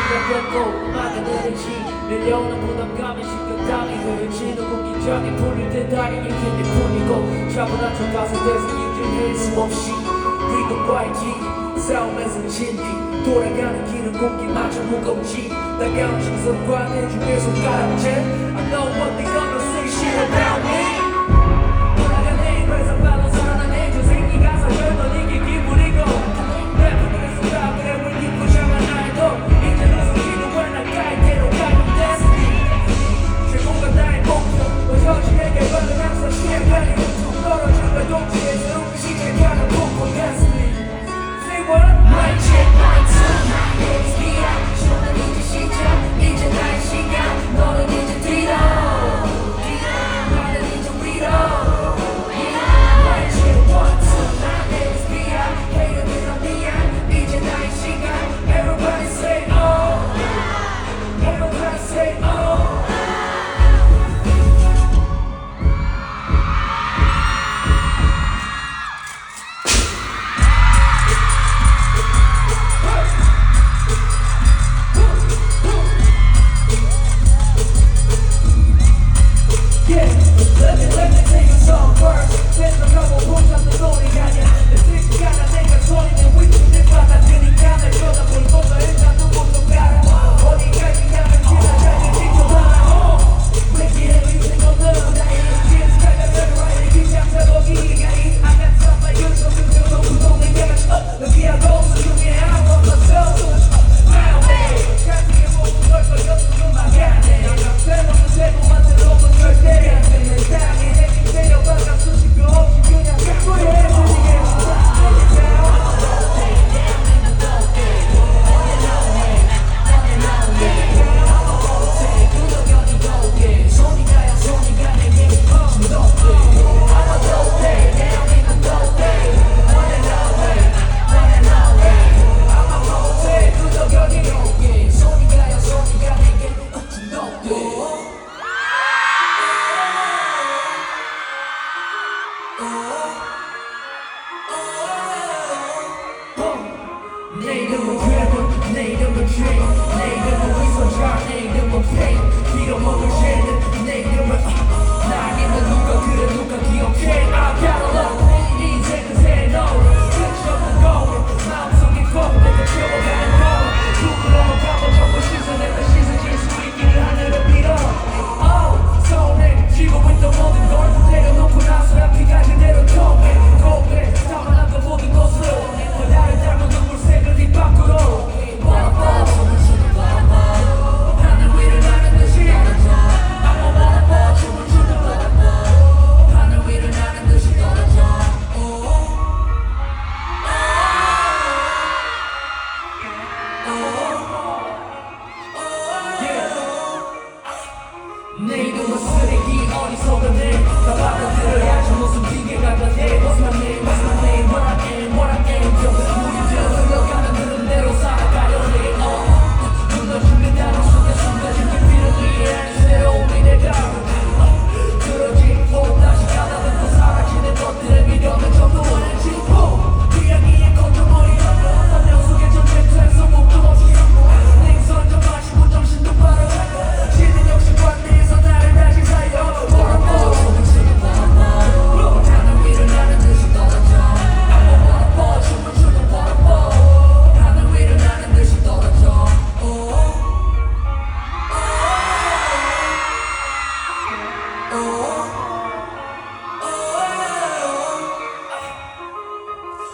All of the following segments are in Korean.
시작됐고 음악은 흐르지 밀려오는 부담감이 식은땀이 흐르지 누구 긴장이 풀릴 때 다리에 힘이 풀리고 차분한 척 가슴 대서 유지할 수 없이 그리고 화이팅 싸움에서 진뒤 돌아가는 길은 공기마저 무겁지 다가온 시선과 내 중에 손가락질 I know what they gonna say shit about me 돌아가네 그래서 발로 살아나네 저 새끼가 사실은 이게 기분이고 래퍼들의 수갑을 왜 입고 자만 해도 이제 웃음기도 when I got 대로 가는 destiny 최고가 나의 목표 현실에게 걸린 항상 시행하니 툭 떨어진 동시에서 시작하는 폭포 destiny Say what? Mic check, mic two, it's me out 저는 이제 시작, 이제 나의 시간 너는 이제 뒤로 나는 이제 위로 Mic check, one, two, it's me out hater들은 미안, 이제 나의 시간 Everybody say oh Everybody say oh Let me take a song first 생각하고 혼자도 노래가 아니야 내 생각하나 내가 소리는 위축돼 받아들이니까 날 쳐다볼 것도 일단 누구도 가라 어디까지 가면 지나가는 지켜봐 왜 길을 잃는 거는 나의 눈치에서 가가는 라이를 긴장하고 기가이 I got some like you so you 동네 가면 여기하고 수중에 아무 없어 Nowadays 가슴에 목을 걸고 옆으로 막아내 새로운 세고만 들어오면 절대 안 돼. 내 땅에 내집 데려가가 수식도 없이 그냥 갖고해 내 이름은 괴물, 내 이름은 죄, 내 이름은 위선자, 내 이름은 pain 빌어먹을 죄는 내 이름은 나 있는 누가 그래 누가 기억해 I got a love 인생은 새로운 끝이 없는 거울 마음속에 꼭 내가 채워가는 거울 부끄러워 가고 적고 씻어내다 씻어질 수 있기를 하늘을 빌어 손에 쥐고 있던 모든 걸 내려놓고 나서 앞이가 그대로 통해 고개 담아놨던 모든 것으로 나를 닮은 눈물색을 네 밖으로 하늘 위를 나는 듯이 아무 바라봐 춤을 추는 하늘 위를 나는 듯이 떨어져 내 이름은 쓰레기 어리석은 내다 받아들여야지 무슨 핑계가 돼 What's my name, what's my name, what I am, what I am 우리들 흘러가는 흐름대로 살아가려 해 무너지는 나는 속에 숨겨진 깊이를 이해하는 새로운 미래가 그러지 다시 가다듬고 사라지는 것들의 미련은 전부 원해지고 이야기에 건져버리는 내 속에 전쟁터에서 목도 없이 냉선 좀 마시고 정신도 바로 차고 시는 역시 관대에서 나를 다시 살려 하늘 위를 나는 듯이 떨어져 아무 춤을 추는 하늘 위를 나는 듯이 떨어져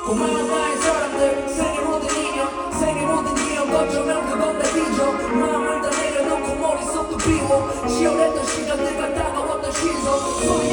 고마운 나의 사람들 생의 모든 인연 생의 모든 기억 어쩌면 그건 내 비전 마음을 다 내려놓고 머릿속도 비워 치열했던 시간들과 다가왔던 시선